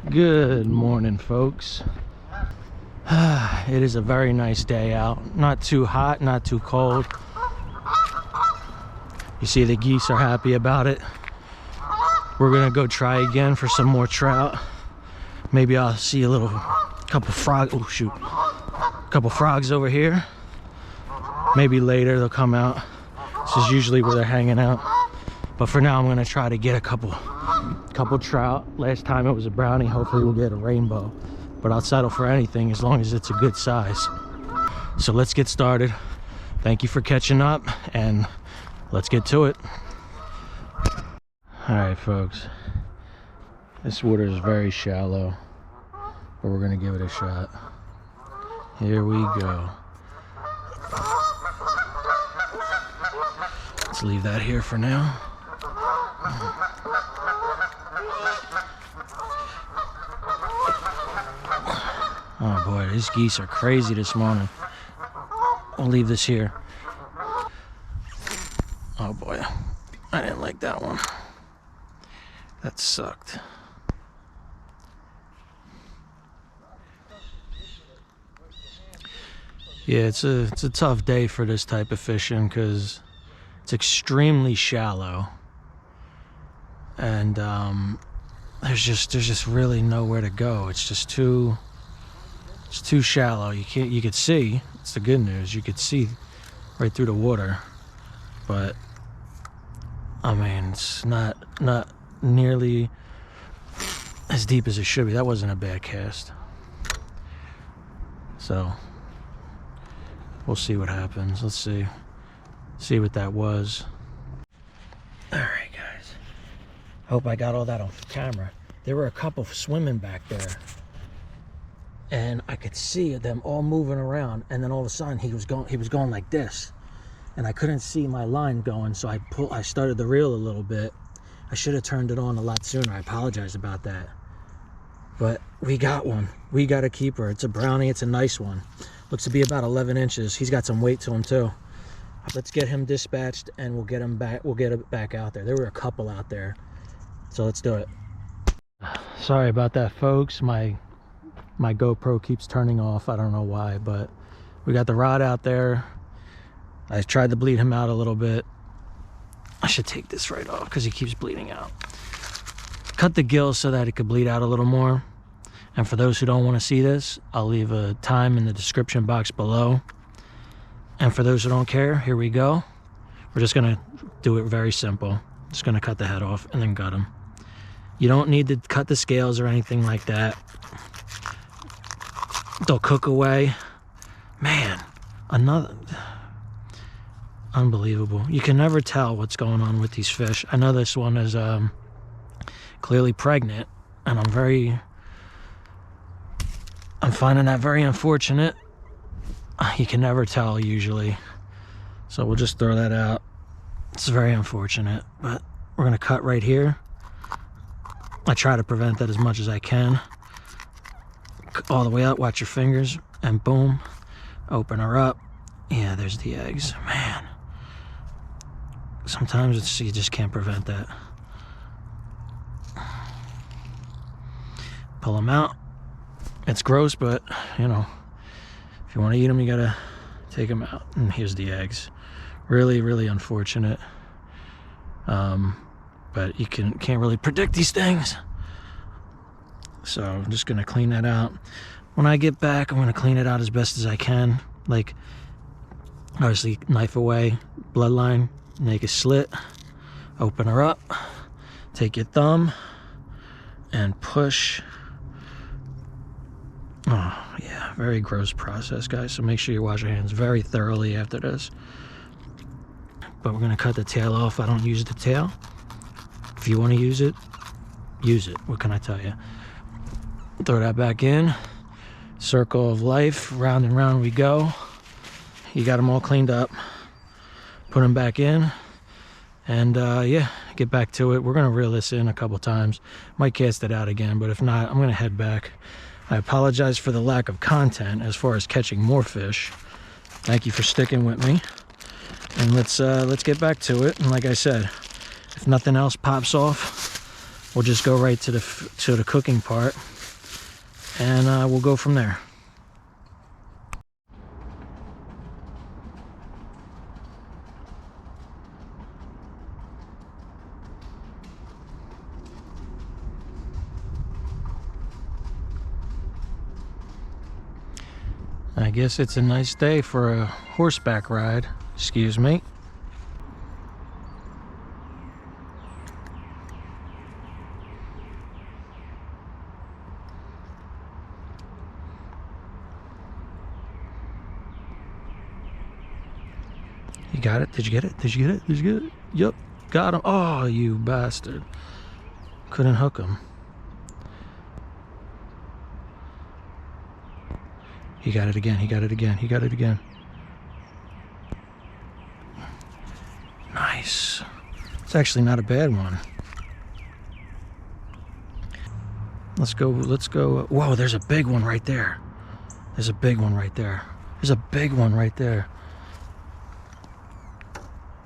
Good morning, folks. It is a very nice day out. Not too hot, not too cold. You see the geese are happy about it. We're gonna go try again for some more trout. Maybe I'll see a couple frogs. Oh shoot, a couple frogs over here. Maybe later they'll come out. This is usually where they're hanging out. But for now, I'm gonna try to get a couple trout. Last time it was a brownie. Hopefully we'll get a rainbow. But I'll settle for anything as long as it's a good size. So let's get started. Thank you for catching up, and let's get to it. All right, folks. This water is very shallow, but we're gonna give it a shot. Here we go. Let's leave that here for now. Oh boy, these geese are crazy this morning. I'll leave this here. Oh boy, I didn't like that one. That sucked. Yeah, it's a tough day for this type of fishing because it's extremely shallow, and there's just really nowhere to go. It's just too shallow. You could see, it's the good news, you could see right through the water, but I mean it's not nearly as deep as it should be. That wasn't a bad cast, so we'll see what happens. Let's see what that was. All right, guys, hope I got all that on camera. There were a couple swimming back there, and I could see them all moving around, and then all of a sudden he was going like this, and I couldn't see my line going, so I started the reel a little bit. I should have turned it on a lot sooner. I apologize about that, but we got one. We got a keeper. It's a brownie. It's a nice one. Looks to be about 11 inches. He's got some weight to him too. Let's get him dispatched, and we'll get him back. We'll get it back out there. There were a couple out there, so let's do it. Sorry about that, folks. My GoPro keeps turning off. I don't know why, but we got the rod out there. I tried to bleed him out a little bit. I should take this right off because he keeps bleeding out. Cut the gills so that it could bleed out a little more. And for those who don't want to see this, I'll leave a time in the description box below. And for those who don't care, here we go. We're just gonna do it very simple. Just gonna cut the head off and then gut him. You don't need to cut the scales or anything like that. They'll cook away. Man, another, unbelievable. You can never tell what's going on with these fish. I know this one is clearly pregnant, and I'm finding that very unfortunate. You can never tell usually, so we'll just throw that out. It's very unfortunate, but we're gonna cut right here. I try to prevent that as much as I can. All the way up, watch your fingers, and boom, open her up. Yeah, there's the eggs. Man, sometimes you just can't prevent that. Pull them out. It's gross, but you know, if you want to eat them, you gotta take them out. And here's the eggs. Really, really unfortunate. But you can't really predict these things. So I'm just gonna clean that out. When I get back, I'm gonna clean it out as best as I can. Like, obviously, knife away, bloodline, make a slit, open her up, take your thumb, and push. Oh yeah, very gross process, guys. So make sure you wash your hands very thoroughly after this. But we're gonna cut the tail off. I don't use the tail. If you want to use it, use it. What can I tell you? Throw that back in. Circle of life, round and round we go. You got them all cleaned up. Put them back in, and yeah, get back to it. We're gonna reel this in a couple times. Might cast it out again, but if not, I'm gonna head back. I apologize for the lack of content as far as catching more fish. Thank you for sticking with me, and let's get back to it. And like I said, if nothing else pops off, we'll just go right to the cooking part. and we'll go from there. I guess it's a nice day for a horseback ride. Excuse me. You got it? Did you get it? Did you get it? Did you get it? Yep, got him. Oh, you bastard. Couldn't hook him. He got it again. He got it again. He got it again. Nice. It's actually not a bad one. Let's go. Let's go. Whoa, there's a big one right there. There's a big one right there. There's a big one right there.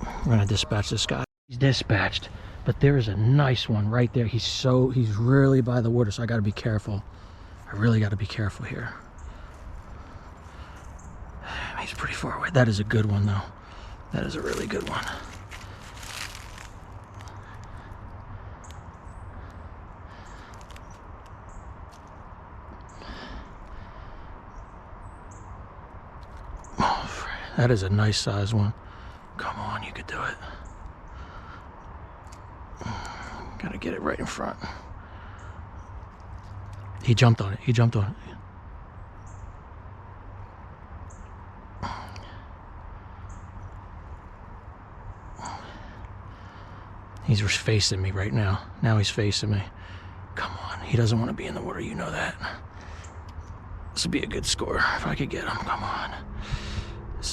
We're gonna dispatch this guy. He's dispatched, but there is a nice one right there. He's really by the water, so I gotta be careful. I really gotta be careful here. He's pretty far away. That is a good one though. That is a really good one. Oh, that is a nice size one. Come on, you could do it. Gotta get it right in front. He jumped on it. He jumped on it. He's facing me right now. Now he's facing me. Come on. He doesn't want to be in the water. You know that. This would be a good score if I could get him. Come on.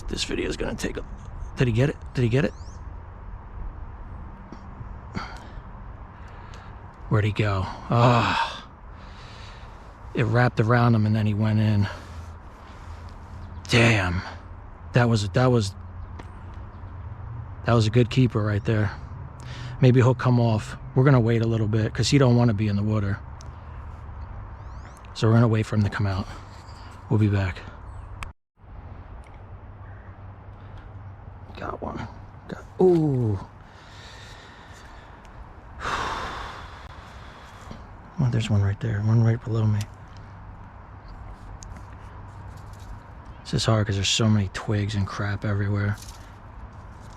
This video is going to take a... Did he get it? Did he get it? Where'd he go? Ah. It wrapped around him and then he went in. Damn. That was a good keeper right there. Maybe he'll come off. We're gonna wait a little bit because he don't want to be in the water. So we're gonna wait for him to come out. We'll be back. Got one. Ooh. Oh, there's one right there. One right below me. This is hard because there's so many twigs and crap everywhere.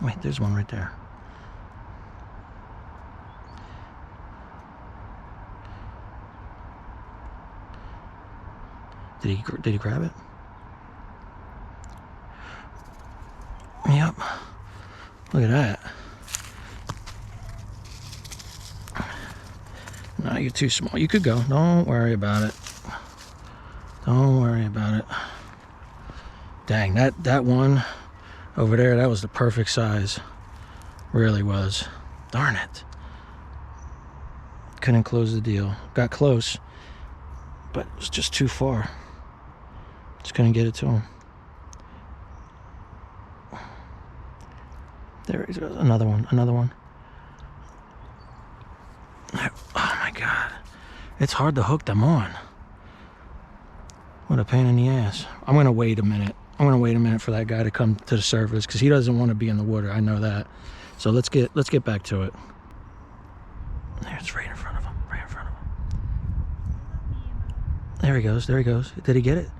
Wait, there's one right there. Did he grab it? Yep. Look at that. No, you're too small. You could go. Don't worry about it. Don't worry about it. Dang, that one over there, that was the perfect size. Really was. Darn it. Couldn't close the deal. Got close, but it was just too far. Just couldn't get it to him. There he goes. Another one. Another one. Oh my God. It's hard to hook them on. What a pain in the ass. I'm going to wait a minute. I'm going to wait a minute for that guy to come to the surface because he doesn't want to be in the water. I know that. So let's get back to it. There, it's right in front of him. Right in front of him. There he goes. There he goes. Did he get it?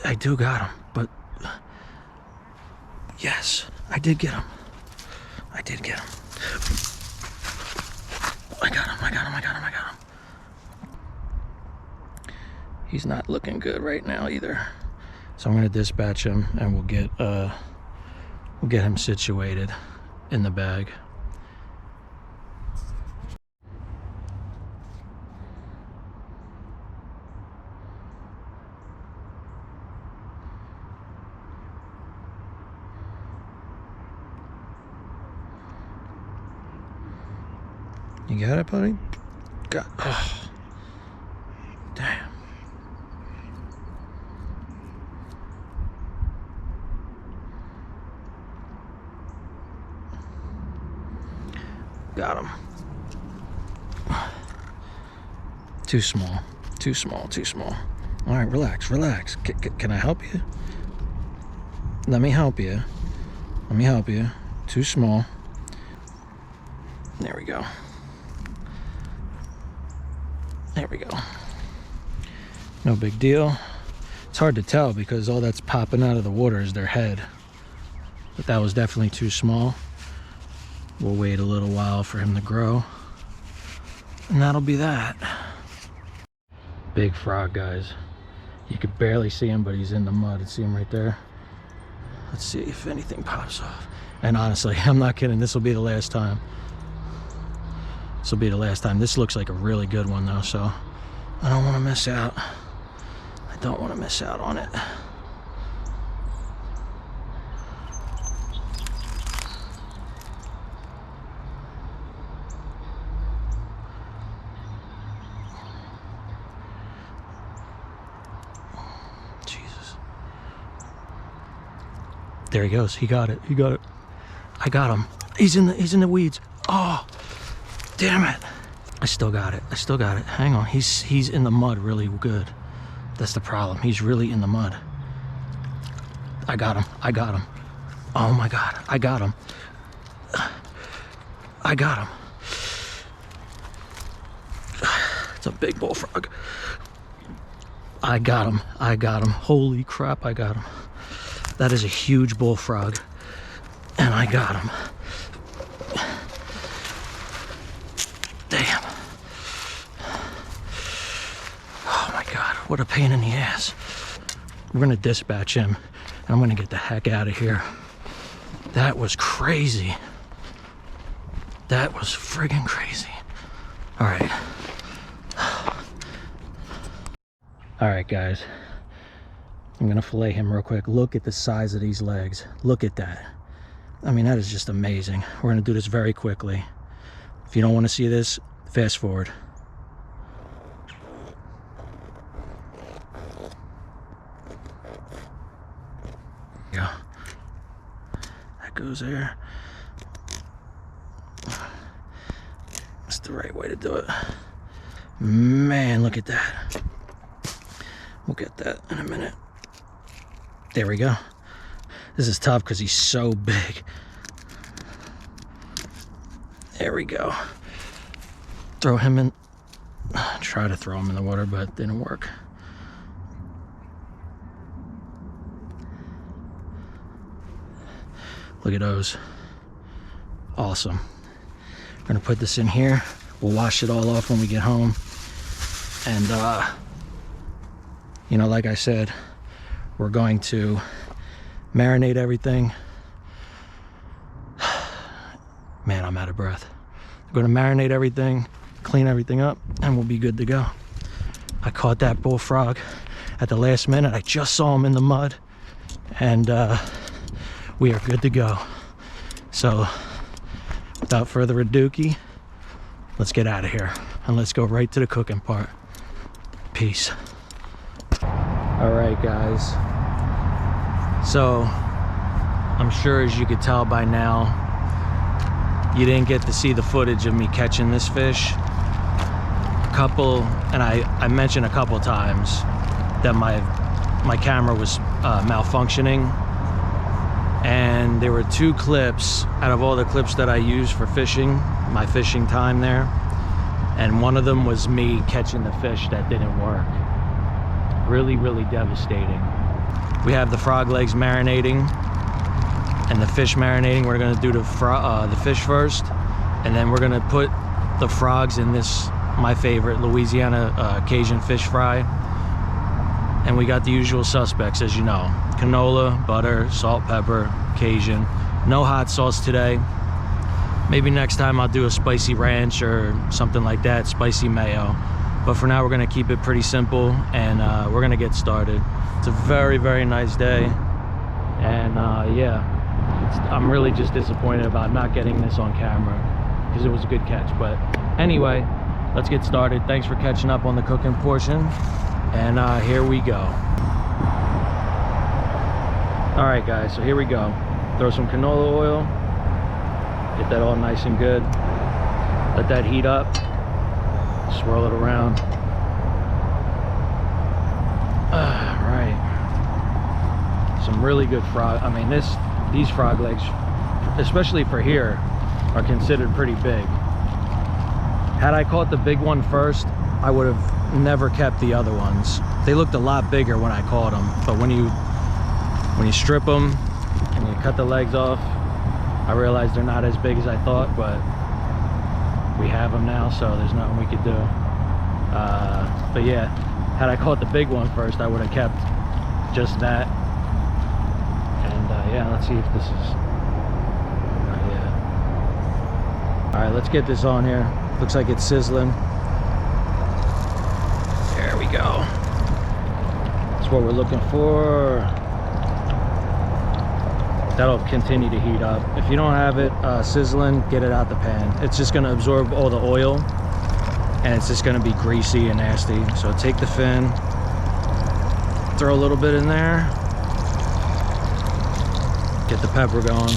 I do got him, but yes, I did get him. I did get him. I got him. I got him. I got him. I got him. He's not looking good right now either. So I'm going to dispatch him and we'll get him situated in the bag. You got it, buddy? Got. Oh, damn. Got him. Too small, too small, too small. All right, relax, relax. Can I help you? Let me help you. Let me help you. Too small. There we go. There we go. No big deal. It's hard to tell because all that's popping out of the water is their head. But that was definitely too small. We'll wait a little while for him to grow. And that'll be that. Big frog, guys. You could barely see him, but he's in the mud. See him right there? Let's see if anything pops off. And honestly, I'm not kidding. This will be the last time. This will be the last time. This looks like a really good one, though, so I don't want to miss out. I don't want to miss out on it. There he goes. He got it. He got it. I got him. He's in the weeds. Oh, damn it. I still got it. I still got it. Hang on. He's in the mud really good. That's the problem. He's really in the mud. I got him. I got him. Oh my God. I got him. I got him. It's a big bullfrog. I got him. I got him. Holy crap, I got him. That is a huge bullfrog, and I got him. Damn. Oh my God, what a pain in the ass. We're gonna dispatch him, and I'm gonna get the heck out of here. That was crazy. That was friggin' crazy. All right. All right, guys. I'm gonna fillet him real quick. Look at the size of these legs. Look at that. I mean, that is just amazing. We're gonna do this very quickly. If you don't want to see this, fast forward. Yeah. That goes there. That's the right way to do it. Man, look at that. We'll get that in a minute. There we go. This is tough because he's so big. There we go. Throw him in. Try to throw him in the water, but it didn't work. Look at those. Awesome. We're gonna put this in here. We'll wash it all off when we get home. And you know, like I said, we're going to marinate everything. Man, I'm out of breath. We're going to marinate everything, clean everything up, and we'll be good to go. I caught that bullfrog at the last minute. I just saw him in the mud, and we are good to go. So, without further ado, let's get out of here, and let's go right to the cooking part. Peace. All right, guys. So, I'm sure as you could tell by now, you didn't get to see the footage of me catching this fish. I mentioned a couple times that my camera was malfunctioning, and there were 2 clips out of all the clips that I used for fishing, my fishing time there, and one of them was me catching the fish that didn't work. Really, really devastating. We have the frog legs marinating and the fish marinating. We're gonna do the fish first, and then we're gonna put the frogs in this, my favorite, Louisiana Cajun fish fry. And we got the usual suspects, as you know. Canola, butter, salt, pepper, Cajun. No hot sauce today. Maybe next time I'll do a spicy ranch or something like that, spicy mayo. But for now, we're gonna keep it pretty simple, and we're gonna get started. It's a very, very nice day. And yeah, I'm really just disappointed about not getting this on camera, because it was a good catch. But anyway, let's get started. Thanks for catching up on the cooking portion. And here we go. All right, guys, so here we go. Throw some canola oil. Get that all nice and good. Let that heat up. Swirl it around. Right. Some really good frog. I mean, these frog legs, especially for here, are considered pretty big. Had I caught the big one first, I would have never kept the other ones. They looked a lot bigger when I caught them, but when you strip them and you cut the legs off, I realized they're not as big as I thought, but we have them now, so there's nothing we could do. But yeah, had I caught the big one first, I would have kept just that. And yeah, let's see if this is yeah. All right, let's get this on here. Looks like it's sizzling. There we go. That's what we're looking for. That'll continue to heat up. If you don't have it sizzling, get it out the pan. It's just going to absorb all the oil, and it's just going to be greasy and nasty. So take the fin, throw a little bit in there, get the pepper going.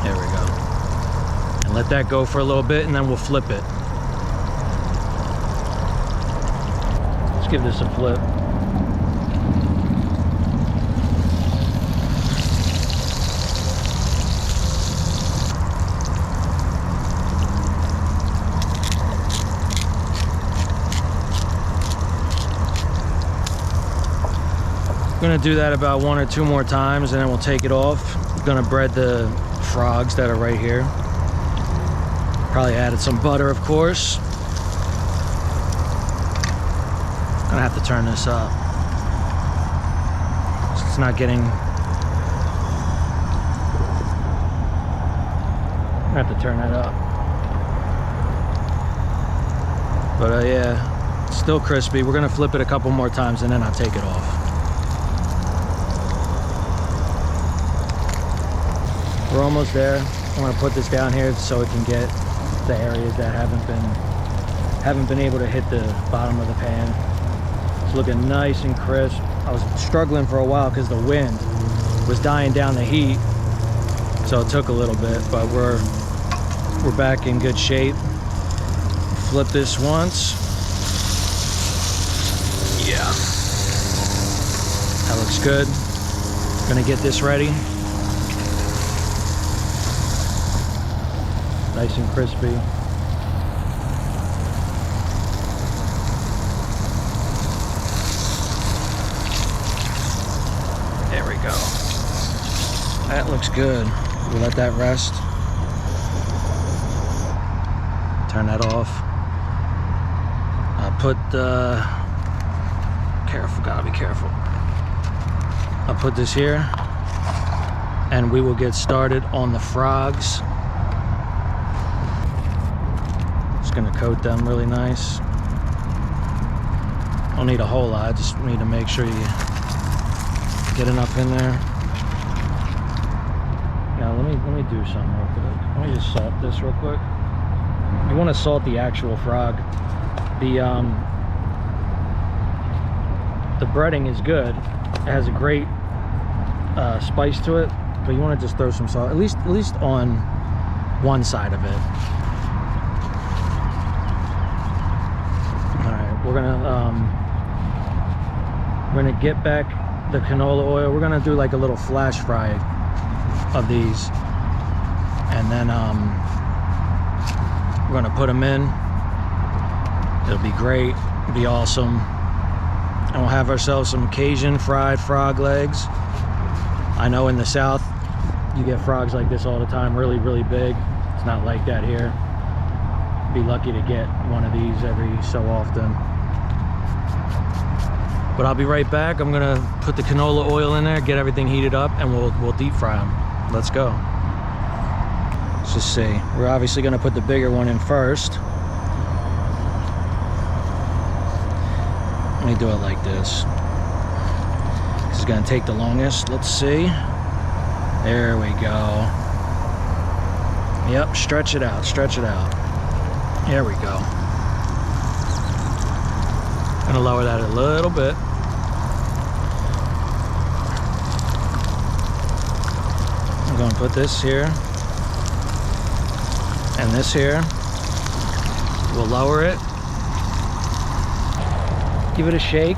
There we go. And let that go for a little bit, and then we'll flip it. Give this a flip. I'm gonna do that about 1 or 2 more times, and then we'll take it off. I'm gonna bread the frogs that are right here. Probably added some butter, of course. Gonna have to turn this up. It's not getting. I have to turn that up. But yeah, it's still crispy. We're gonna flip it a couple more times and then I'll take it off. We're almost there. I'm gonna put this down here so it can get the areas that haven't been able to hit the bottom of the pan. It's looking nice and crisp. I was struggling for a while because the wind was dying down the heat, so it took a little bit, but we're back in good shape. Flip this once. Yeah, that looks good. Gonna get this ready. Nice and crispy. There we go. That looks good. We'll let that rest. Turn that off. I'll put careful, gotta be careful. I'll put this here and we will get started on the frogs. Just gonna coat them really nice. Don't need a whole lot, just need to make sure you get enough in there. Now let me do something real quick. Let me just salt this real quick. You want to salt the actual frog. The breading is good. It has a great spice to it, but you want to just throw some salt, at least on one side of it. All right, we're gonna get back the canola oil. We're gonna do like a little flash fry of these, and then we're gonna put them in. It'll be great, it'll be awesome, and we'll have ourselves some Cajun fried frog legs. I know in the South you get frogs like this all the time, really big. It's not like that here. Be lucky to get one of these every so often. But I'll be right back. I'm gonna put the canola oil in there, get everything heated up, and we'll deep fry them. Let's go. Let's just see. We're obviously gonna put the bigger one in first. Let me do it like this. This is gonna take the longest. Let's see. There we go. Yep, stretch it out, stretch it out. There we go. Gonna lower that a little bit. I'm gonna put this here. And this here, we'll lower it, give it a shake,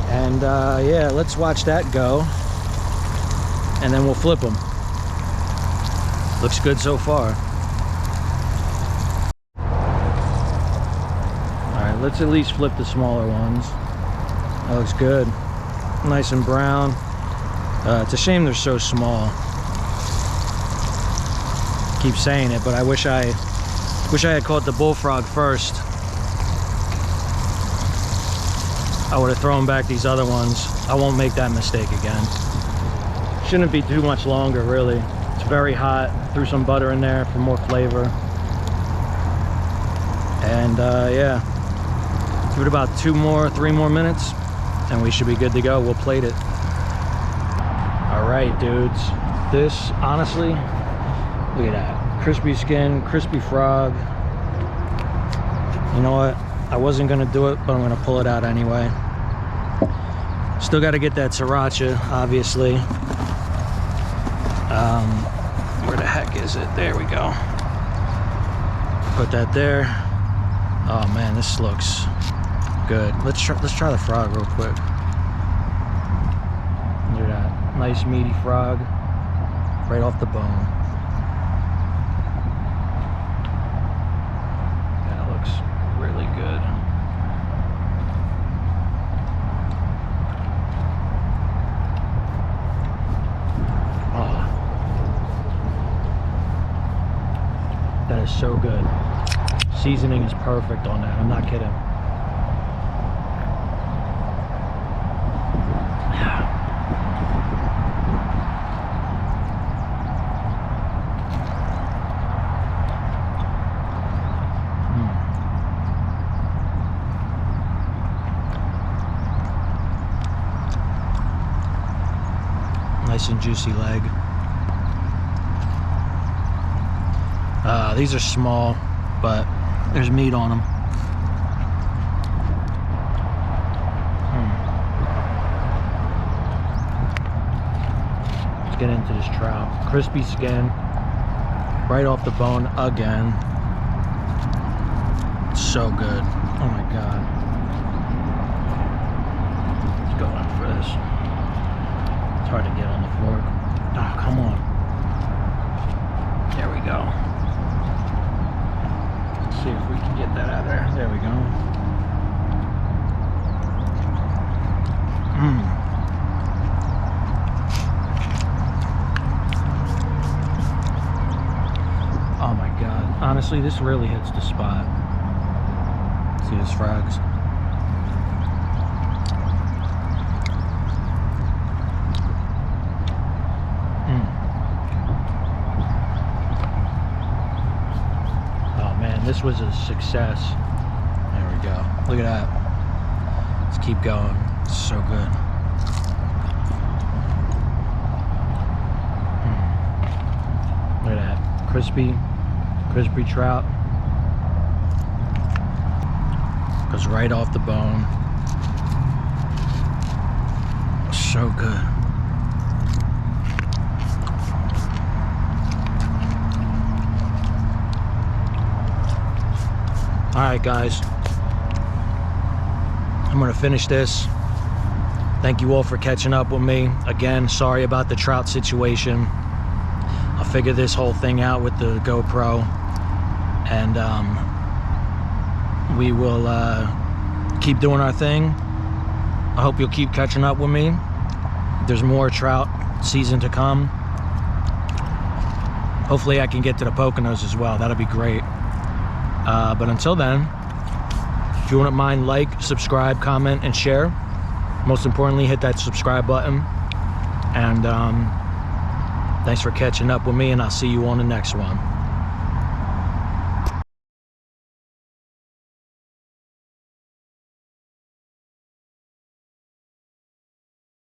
and yeah, let's watch that go, and then we'll flip them. Looks good so far. Alright, let's at least flip the smaller ones. That looks good. Nice and brown. It's a shame they're so small. Keep saying it, but I wish I had caught the bullfrog first. I would have thrown back these other ones. I won't make that mistake again. Shouldn't be too much longer, really. It's very hot. Threw some butter in there for more flavor. And yeah, give it about 3 more minutes, and we should be good to go. We'll plate it. All right, dudes. This, honestly, look at that. Crispy skin, crispy frog. You know what? I wasn't gonna do it, but I'm gonna pull it out anyway. Still gotta get that sriracha, obviously. Where the heck is it? There we go. Put that there. Oh man, this looks good. Let's try the frog real quick. Look at that. Nice meaty frog. Right off the bone. That looks really good. Oh. That is so good. Seasoning is perfect on that. I'm not kidding. Nice and juicy leg. These are small, but there's meat on them. Let's get into this trout. Crispy skin, right off the bone again. So good. Oh my God. Let's go in for this. It's hard to get on the fork. Oh, come on. There we go. Let's see if we can get that out of there. There we go. Oh my God. Honestly, this really hits the spot. See those frogs? This was a success. There we go. Look at that. Let's keep going. It's so good. Look at that. Crispy trout. Goes right off the bone. So good. All right, guys, I'm gonna finish this. Thank you all for catching up with me. Again, sorry about the trout situation. I'll figure this whole thing out with the GoPro, and we will keep doing our thing. I hope you'll keep catching up with me. There's more trout season to come. Hopefully I can get to the Poconos as well. That'll be great. But until then, if you wouldn't mind, like, subscribe, comment, and share. Most importantly, hit that subscribe button. And thanks for catching up with me, and I'll see you on the next one.